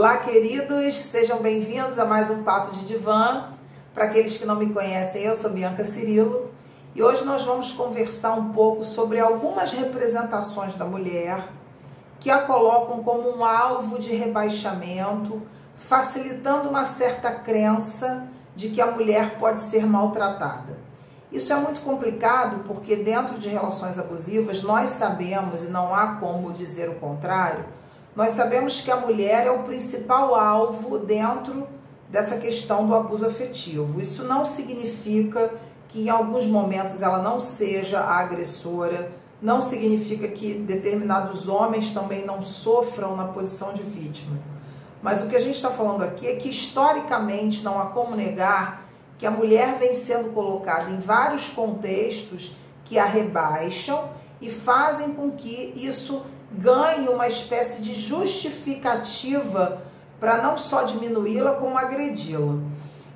Olá, queridos, sejam bem-vindos a mais um Papo de Divã. Para aqueles que não me conhecem, eu sou Bianca Cirilo e hoje nós vamos conversar um pouco sobre algumas representações da mulher que a colocam como um alvo de rebaixamento, facilitando uma certa crença de que a mulher pode ser maltratada. Isso é muito complicado porque dentro de relações abusivas nós sabemos, e não há como dizer o contrário, nós sabemos que a mulher é o principal alvo dentro dessa questão do abuso afetivo. Isso não significa que em alguns momentos ela não seja a agressora, não significa que determinados homens também não sofram na posição de vítima. Mas o que a gente está falando aqui é que historicamente não há como negar que a mulher vem sendo colocada em vários contextos que a rebaixam e fazem com que isso ganhe uma espécie de justificativa para não só diminuí-la, como agredi-la.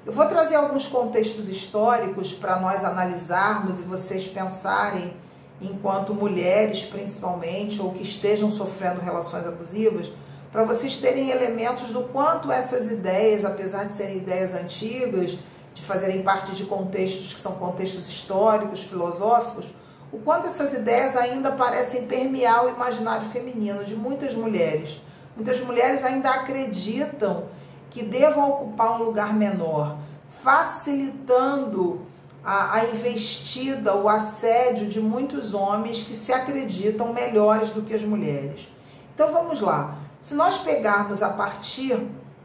Eu vou trazer alguns contextos históricos para nós analisarmos e vocês pensarem, enquanto mulheres principalmente, ou que estejam sofrendo relações abusivas, para vocês terem elementos do quanto essas ideias, apesar de serem ideias antigas, de fazerem parte de contextos que são contextos históricos, filosóficos, o quanto essas ideias ainda parecem permear o imaginário feminino de muitas mulheres. Muitas mulheres ainda acreditam que devam ocupar um lugar menor, facilitando a investida, o assédio de muitos homens que se acreditam melhores do que as mulheres. Então vamos lá. Se nós pegarmos a partir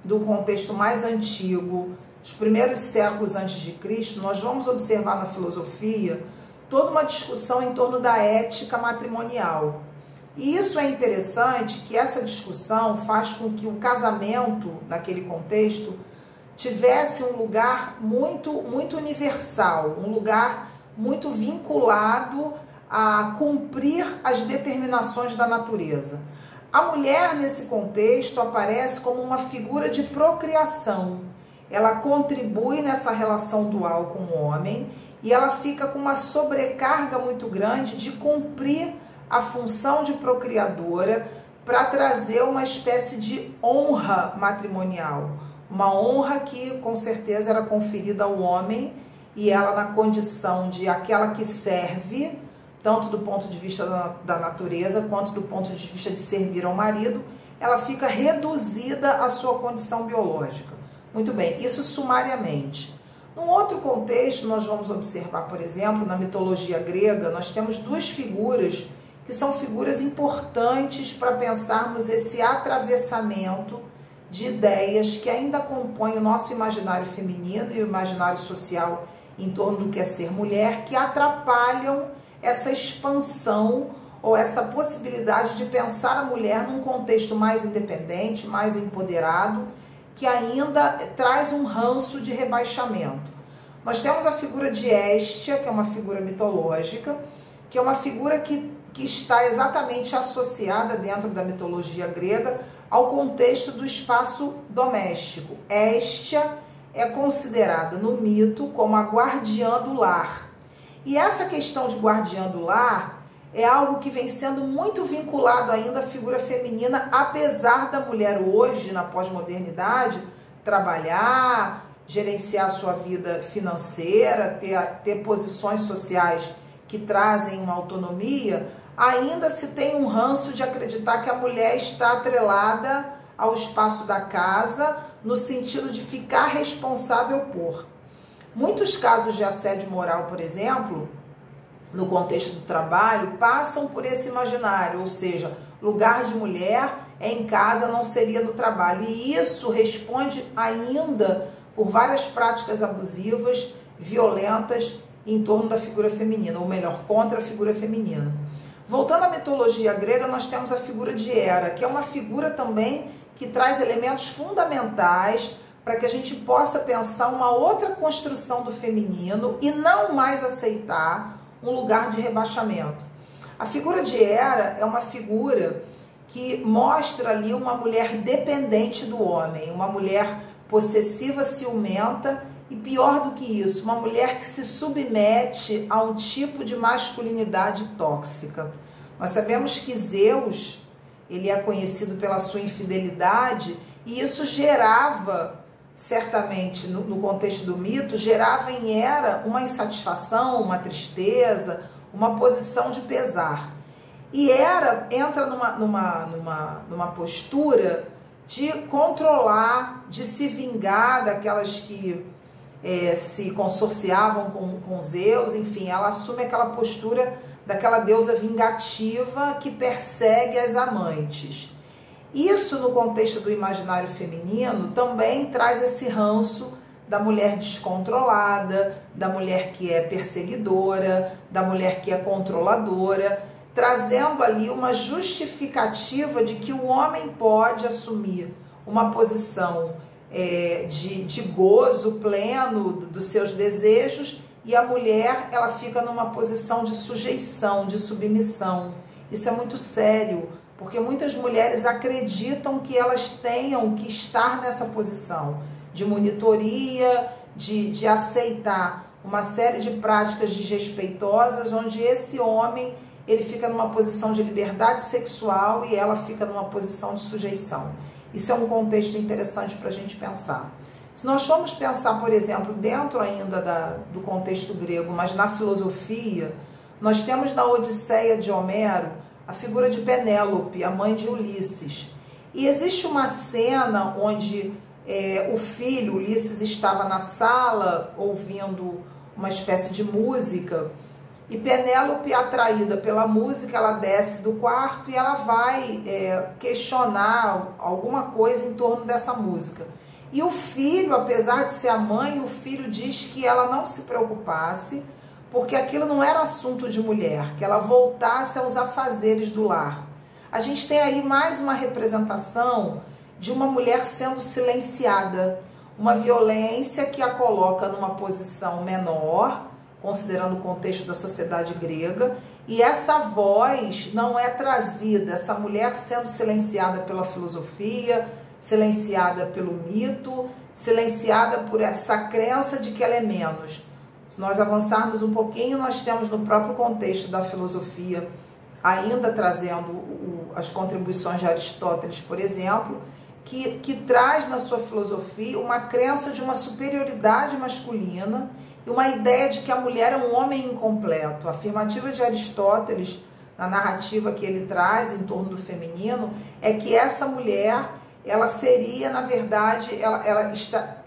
do contexto mais antigo, os primeiros séculos antes de Cristo, nós vamos observar na filosofia toda uma discussão em torno da ética matrimonial. E isso é interessante, que essa discussão faz com que o casamento, naquele contexto, tivesse um lugar muito universal, um lugar muito vinculado a cumprir as determinações da natureza. A mulher, nesse contexto, aparece como uma figura de procriação. Ela contribui nessa relação dual com o homem e ela fica com uma sobrecarga muito grande de cumprir a função de procriadora para trazer uma espécie de honra matrimonial. Uma honra que com certeza era conferida ao homem e ela na condição de aquela que serve, tanto do ponto de vista da natureza quanto do ponto de vista de servir ao marido, ela fica reduzida à sua condição biológica. Muito bem, isso sumariamente. Num outro contexto, nós vamos observar, por exemplo, na mitologia grega, nós temos duas figuras que são figuras importantes para pensarmos esse atravessamento de ideias que ainda compõem o nosso imaginário feminino e o imaginário social em torno do que é ser mulher, que atrapalham essa expansão ou essa possibilidade de pensar a mulher num contexto mais independente, mais empoderado, que ainda traz um ranço de rebaixamento. Nós temos a figura de Héstia, que é uma figura mitológica, que é uma figura que está exatamente associada dentro da mitologia grega ao contexto do espaço doméstico. Héstia é considerada no mito como a guardiã do lar. E essa questão de guardiã do lar é algo que vem sendo muito vinculado ainda à figura feminina, apesar da mulher hoje, na pós-modernidade, trabalhar, gerenciar a sua vida financeira, ter posições sociais que trazem uma autonomia, ainda se tem um ranço de acreditar que a mulher está atrelada ao espaço da casa, no sentido de ficar responsável por. Muitos casos de assédio moral, por exemplo, no contexto do trabalho, passam por esse imaginário, ou seja, lugar de mulher é em casa, não seria no trabalho. E isso responde ainda por várias práticas abusivas, violentas em torno da figura feminina, ou melhor, contra a figura feminina. Voltando à mitologia grega, nós temos a figura de Hera, que é uma figura também que traz elementos fundamentais para que a gente possa pensar uma outra construção do feminino e não mais aceitar um lugar de rebaixamento. A figura de Hera é uma figura que mostra ali uma mulher dependente do homem, uma mulher possessiva, ciumenta e, pior do que isso, uma mulher que se submete a um tipo de masculinidade tóxica. Nós sabemos que Zeus, ele é conhecido pela sua infidelidade E isso gerava, certamente, no contexto do mito, gerava em Hera uma insatisfação, uma tristeza, uma posição de pesar. E Hera entra numa postura de controlar, de se vingar daquelas que se consorciavam com Zeus, enfim, ela assume aquela postura daquela deusa vingativa que persegue as amantes. Isso, no contexto do imaginário feminino, também traz esse ranço da mulher descontrolada, da mulher que é perseguidora, da mulher que é controladora, trazendo ali uma justificativa de que o homem pode assumir uma posição de gozo pleno dos seus desejos, e a mulher, ela fica numa posição de sujeição, de submissão. Isso é muito sério, porque muitas mulheres acreditam que elas tenham que estar nessa posição de monitoria, de aceitar uma série de práticas desrespeitosas, onde esse homem, ele fica numa posição de liberdade sexual e ela fica numa posição de sujeição. Isso é um contexto interessante para a gente pensar. Se nós formos pensar, por exemplo, dentro ainda do contexto grego, mas na filosofia, nós temos na Odisseia de Homero a figura de Penélope, a mãe de Ulisses. E existe uma cena onde o filho, Ulisses, estava na sala ouvindo uma espécie de música, e Penélope, atraída pela música, ela desce do quarto e ela vai questionar alguma coisa em torno dessa música. E o filho, apesar de ser a mãe, o filho diz que ela não se preocupasse, porque aquilo não era assunto de mulher, que ela voltasse aos afazeres do lar. A gente tem aí mais uma representação de uma mulher sendo silenciada, uma violência que a coloca numa posição menor, considerando o contexto da sociedade grega, e essa voz não é trazida, essa mulher sendo silenciada pela filosofia, silenciada pelo mito, silenciada por essa crença de que ela é menos. Se nós avançarmos um pouquinho, nós temos no próprio contexto da filosofia, ainda trazendo as contribuições de Aristóteles, por exemplo, que traz na sua filosofia uma crença de uma superioridade masculina e uma ideia de que a mulher é um homem incompleto. A afirmativa de Aristóteles, na narrativa que ele traz em torno do feminino, é que essa mulher, ela seria, na verdade,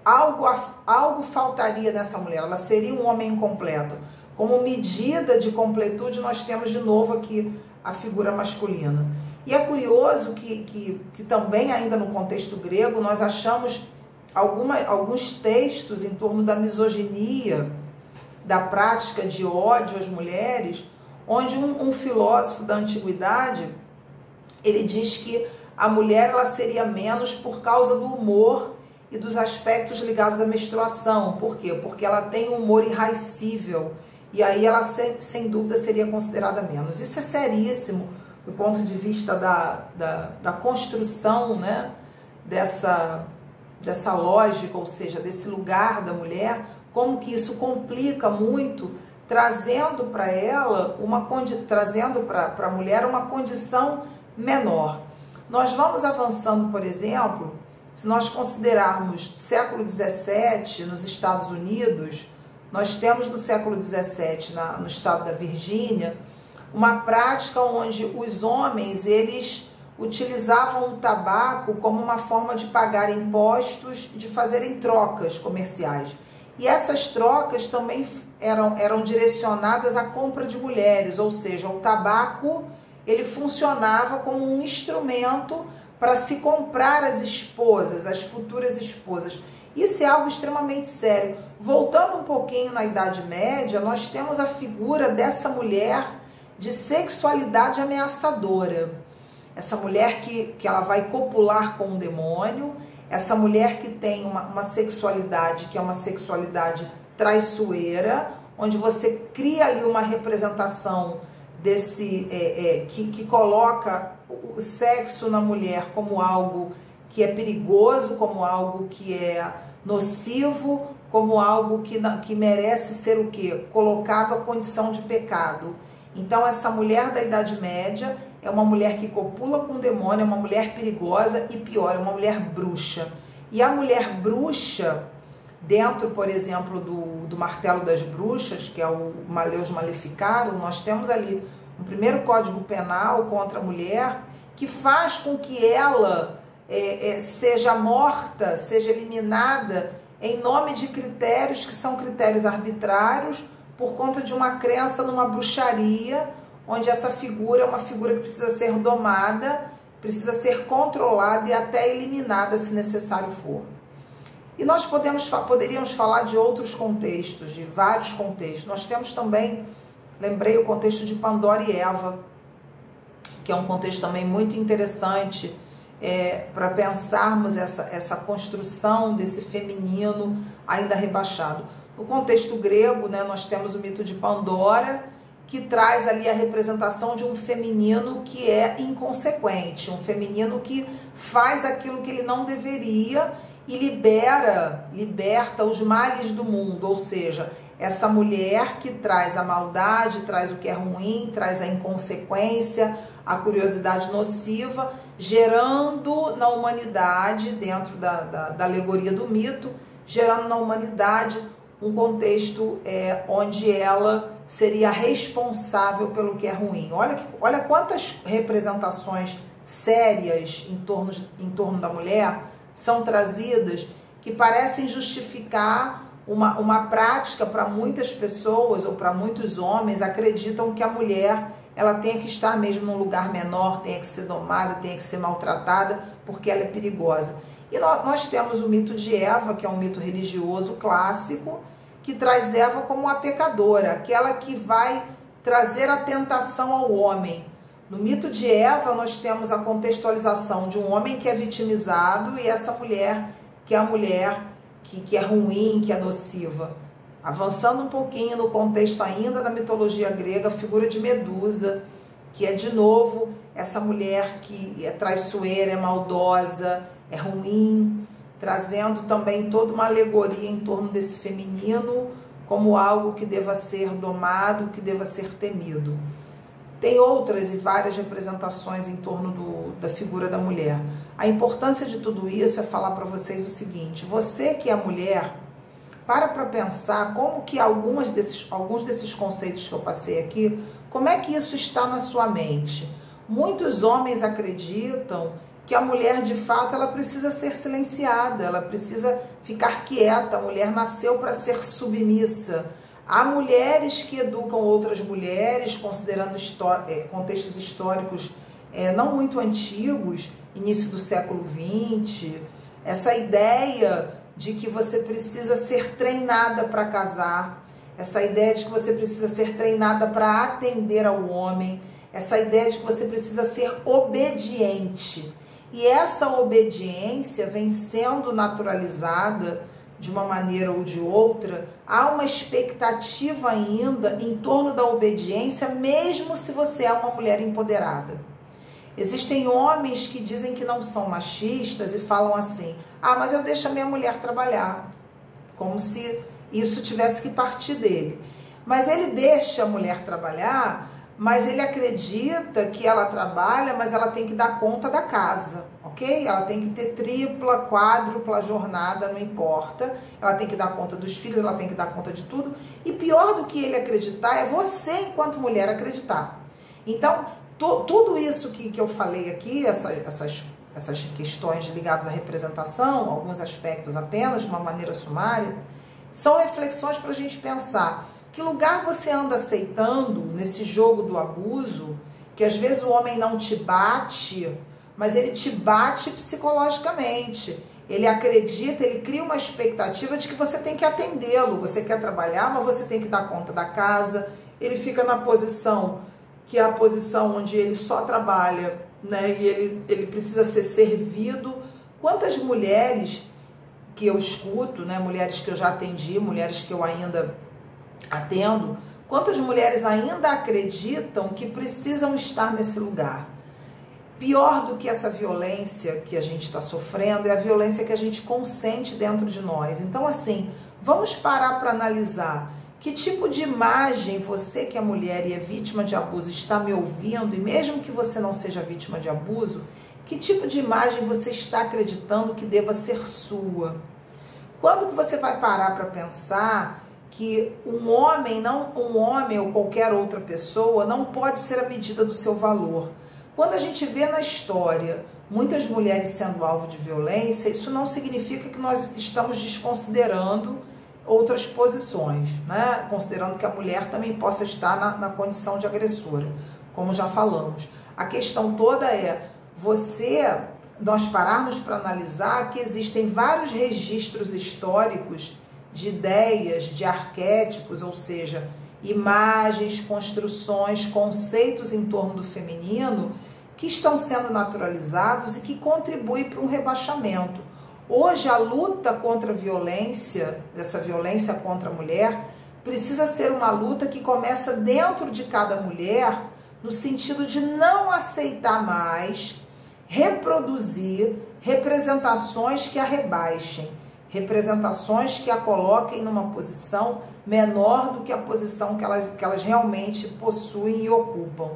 algo faltaria nessa mulher, ela seria um homem incompleto. Como medida de completude, nós temos de novo aqui a figura masculina. E é curioso que também, ainda no contexto grego, nós achamos alguns textos em torno da misoginia, da prática de ódio às mulheres, onde um filósofo da antiguidade, ele diz que a mulher, ela seria menos por causa do humor e dos aspectos ligados à menstruação. Por quê? Porque ela tem um humor irracível, e aí ela sem dúvida seria considerada menos. Isso é seríssimo do ponto de vista da construção, né, dessa lógica, ou seja, desse lugar da mulher, como que isso complica muito, trazendo para ela, trazendo para a mulher uma condição menor. Nós vamos avançando, por exemplo, se nós considerarmos século XVII nos Estados Unidos, nós temos no século XVII, no estado da Virgínia, uma prática onde os homens, eles utilizavam o tabaco como uma forma de pagar impostos, de fazerem trocas comerciais. E essas trocas também eram direcionadas à compra de mulheres, ou seja, o tabaco, ele funcionava como um instrumento para se comprar as esposas, as futuras esposas. Isso é algo extremamente sério. Voltando um pouquinho na Idade Média, nós temos a figura dessa mulher de sexualidade ameaçadora. Essa mulher que ela vai copular com um demônio, essa mulher que tem uma sexualidade que é uma sexualidade traiçoeira, onde você cria ali uma representação desse que coloca o sexo na mulher como algo que é perigoso, como algo que é nocivo, como algo que merece ser o quê? Colocado à condição de pecado. Então essa mulher da Idade Média é uma mulher que copula com o demônio, é uma mulher perigosa e pior, é uma mulher bruxa. E a mulher bruxa, dentro, por exemplo, do Martelo das Bruxas, que é o Maleus Maleficarum, nós temos ali um primeiro código penal contra a mulher que faz com que ela seja morta, seja eliminada em nome de critérios que são critérios arbitrários por conta de uma crença numa bruxaria, onde essa figura é uma figura que precisa ser domada, precisa ser controlada e até eliminada se necessário for. E nós poderíamos falar de outros contextos, de vários contextos. Nós temos também, lembrei o contexto de Pandora e Eva, que é um contexto também muito interessante para pensarmos essa construção desse feminino ainda rebaixado. No contexto grego, né, nós temos o mito de Pandora, que traz ali a representação de um feminino que é inconsequente, um feminino que faz aquilo que ele não deveria e liberta os males do mundo, ou seja, essa mulher que traz a maldade, traz o que é ruim, traz a inconsequência, a curiosidade nociva, gerando na humanidade, dentro da alegoria do mito, gerando na humanidade um contexto onde ela seria responsável pelo que é ruim. Olha quantas representações sérias em torno da mulher são trazidas que parecem justificar uma prática. Para muitas pessoas ou para muitos homens acreditam que a mulher ela tem que estar mesmo num lugar menor, tem que ser domada, tem que ser maltratada porque ela é perigosa. E nós temos o mito de Eva, que é um mito religioso clássico, que traz Eva como uma pecadora, aquela que vai trazer a tentação ao homem. No mito de Eva, nós temos a contextualização de um homem que é vitimizado e essa mulher, que é a mulher que é ruim, que é nociva. Avançando um pouquinho no contexto ainda da mitologia grega, a figura de Medusa, que é de novo essa mulher que é traiçoeira, é maldosa, é ruim, trazendo também toda uma alegoria em torno desse feminino como algo que deva ser domado, que deva ser temido. Tem outras e várias representações em torno da figura da mulher. A importância de tudo isso é falar para vocês o seguinte: você que é mulher, para pensar como que alguns desses conceitos que eu passei aqui, como é que isso está na sua mente. Muitos homens acreditam que a mulher, de fato, ela precisa ser silenciada, ela precisa ficar quieta, a mulher nasceu para ser submissa. Há mulheres que educam outras mulheres, considerando contextos históricos não muito antigos, início do século XX, essa ideia de que você precisa ser treinada para casar, essa ideia de que você precisa ser treinada para atender ao homem, essa ideia de que você precisa ser obediente. E essa obediência vem sendo naturalizada de uma maneira ou de outra. Há uma expectativa ainda em torno da obediência, mesmo se você é uma mulher empoderada. Existem homens que dizem que não são machistas e falam assim: ah, mas eu deixo a minha mulher trabalhar, como se isso tivesse que partir dele. Mas ele deixa a mulher trabalhar, mas ele acredita que ela trabalha, mas ela tem que dar conta da casa, ok? Ela tem que ter tripla, quádrupla jornada, não importa. Ela tem que dar conta dos filhos, ela tem que dar conta de tudo. E pior do que ele acreditar é você, enquanto mulher, acreditar. Então, tudo isso que eu falei aqui, essas questões ligadas à representação, alguns aspectos apenas, de uma maneira sumária, são reflexões para a gente pensar. Que lugar você anda aceitando nesse jogo do abuso, que às vezes o homem não te bate, mas ele te bate psicologicamente. Ele acredita, ele cria uma expectativa de que você tem que atendê-lo. Você quer trabalhar, mas você tem que dar conta da casa. Ele fica na posição, que é a posição onde ele só trabalha, né? E ele precisa ser servido. Quantas mulheres que eu escuto, né? Mulheres que eu já atendi, mulheres que eu ainda atendo, quantas mulheres ainda acreditam que precisam estar nesse lugar? Pior do que essa violência que a gente está sofrendo é a violência que a gente consente dentro de nós. Então, assim, vamos parar para analisar Que tipo de imagem você que é mulher e é vítima de abuso está me ouvindo, e mesmo que você não seja vítima de abuso, que tipo de imagem você está acreditando que deva ser sua? Quando que você vai parar para pensar que um homem ou qualquer outra pessoa não pode ser a medida do seu valor? Quando a gente vê na história muitas mulheres sendo alvo de violência, isso não significa que nós estamos desconsiderando outras posições, né? Considerando que a mulher também possa estar na condição de agressora, como já falamos. A questão toda é nós pararmos para analisar que existem vários registros históricos de ideias, de arquétipos, ou seja, imagens, construções, conceitos em torno do feminino que estão sendo naturalizados e que contribuem para um rebaixamento. Hoje a luta contra a violência, dessa violência contra a mulher, precisa ser uma luta que começa dentro de cada mulher, no sentido de não aceitar mais reproduzir representações que a rebaixem, representações que a coloquem numa posição menor do que a posição que elas realmente possuem e ocupam.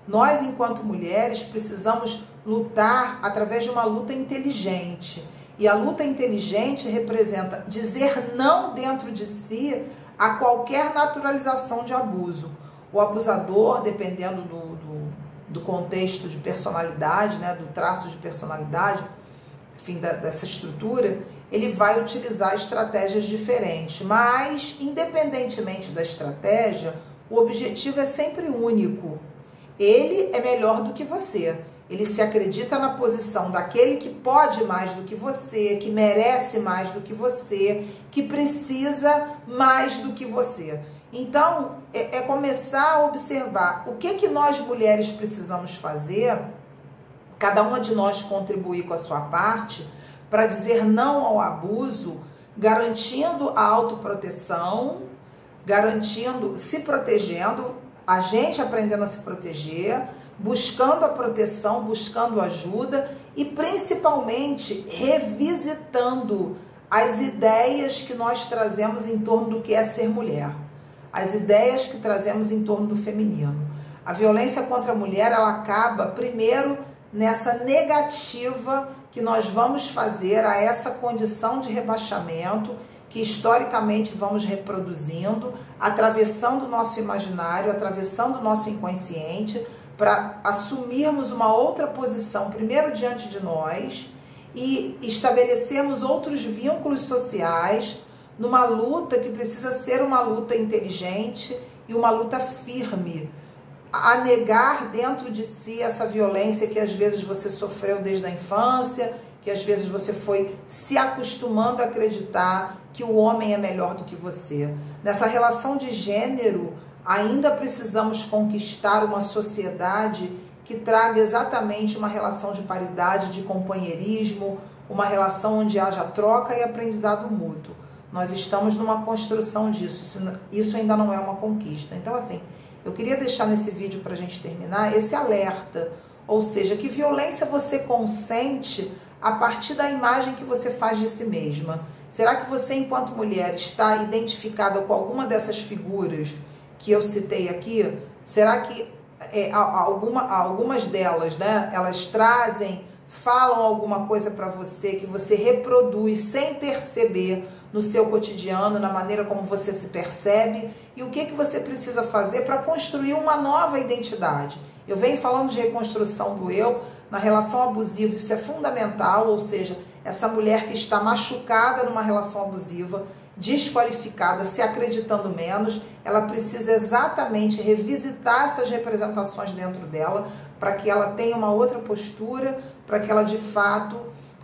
Nós, enquanto mulheres, precisamos lutar através de uma luta inteligente. E a luta inteligente representa dizer não dentro de si a qualquer naturalização de abuso. O abusador, dependendo do contexto de personalidade, né, do traço de personalidade, enfim, dessa estrutura, ele vai utilizar estratégias diferentes. Mas, independentemente da estratégia, o objetivo é sempre único. Ele é melhor do que você. Ele se acredita na posição daquele que pode mais do que você, que merece mais do que você, que precisa mais do que você. Então, é começar a observar o que nós mulheres precisamos fazer, cada uma de nós contribuir com a sua parte, para dizer não ao abuso, garantindo a autoproteção, se protegendo, a gente aprendendo a se proteger, buscando a proteção, buscando ajuda e principalmente revisitando as ideias que nós trazemos em torno do que é ser mulher, as ideias que trazemos em torno do feminino. A violência contra a mulher, ela acaba primeiro nessa negativa que nós vamos fazer a essa condição de rebaixamento que historicamente vamos reproduzindo, atravessando o nosso imaginário, atravessando o nosso inconsciente, para assumirmos uma outra posição, primeiro diante de nós, e estabelecermos outros vínculos sociais numa luta que precisa ser uma luta inteligente e uma luta firme, a negar dentro de si essa violência que às vezes você sofreu desde a infância, que às vezes você foi se acostumando a acreditar que o homem é melhor do que você. Nessa relação de gênero, ainda precisamos conquistar uma sociedade que traga exatamente uma relação de paridade, de companheirismo, uma relação onde haja troca e aprendizado mútuo. Nós estamos numa construção disso, isso ainda não é uma conquista. Então, assim, eu queria deixar nesse vídeo para a gente terminar esse alerta, ou seja, que violência você consente a partir da imagem que você faz de si mesma. Será que você, enquanto mulher, está identificada com alguma dessas figuras que eu citei aqui? Será que algumas delas, né, elas falam alguma coisa para você que você reproduz sem perceber no seu cotidiano, na maneira como você se percebe? E o que você precisa fazer para construir uma nova identidade? Eu venho falando de reconstrução do eu na relação abusiva, isso é fundamental, ou seja, essa mulher que está machucada numa relação abusiva, desqualificada, se acreditando menos, ela precisa exatamente revisitar essas representações dentro dela para que ela tenha uma outra postura, para que ela de fato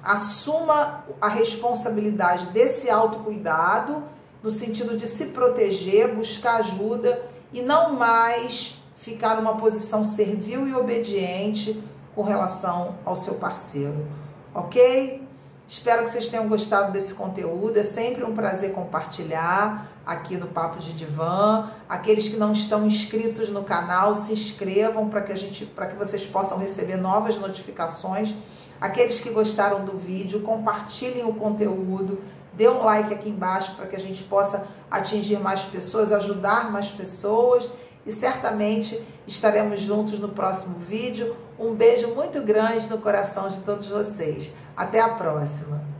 assuma a responsabilidade desse autocuidado, no sentido de se proteger, buscar ajuda e não mais ficar numa posição servil e obediente com relação ao seu parceiro, ok? Espero que vocês tenham gostado desse conteúdo, é sempre um prazer compartilhar aqui no Papo de Divã. Aqueles que não estão inscritos no canal, se inscrevam para que vocês possam receber novas notificações. Aqueles que gostaram do vídeo, compartilhem o conteúdo, dê um like aqui embaixo para que a gente possa atingir mais pessoas, ajudar mais pessoas e certamente estaremos juntos no próximo vídeo. Um beijo muito grande no coração de todos vocês. Até a próxima!